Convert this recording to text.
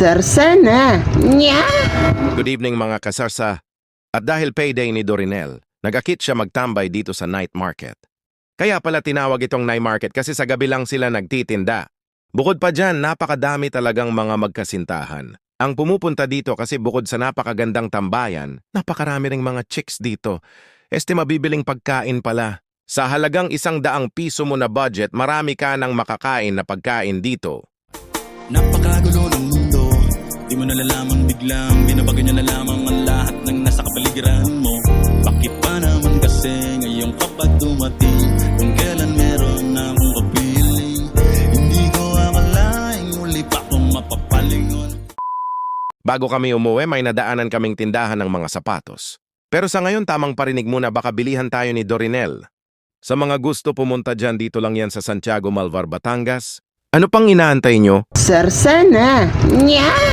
Sarsana. Nya! Good evening mga kasarsa. At dahil payday ni Dorinel, nag-akit siya magtambay dito sa night market. Kaya pala tinawag itong night market kasi sa gabi lang sila nagtitinda. Bukod pa dyan, napakadami talagang mga magkasintahan. Ang pumupunta dito kasi bukod sa napakagandang tambayan, napakarami ring mga chicks dito. Mabibiling pagkain pala. Sa halagang 100 piso mo na budget, marami ka nang makakain na pagkain dito. Napakagulo ng mundo, di mo nalalaman biglang binabago niya na lamang ang lahat ng nasa kapaligiran mo. Bakit pa naman kasi ngayon kapag dumating kung kailan meron na akong kapiling, hindi ko akalaing muli pa akong mapapalingon. Bago kami umuwi, may nadaanan kaming tindahan ng mga sapatos. Pero sa ngayon, tamang parinig muna, baka bilihan tayo ni Dorinel. Sa mga gusto pumunta dyan, dito lang yan sa Santiago, Malvar, Batangas. Ano pang inaantay nyo? Sarsana. Nya!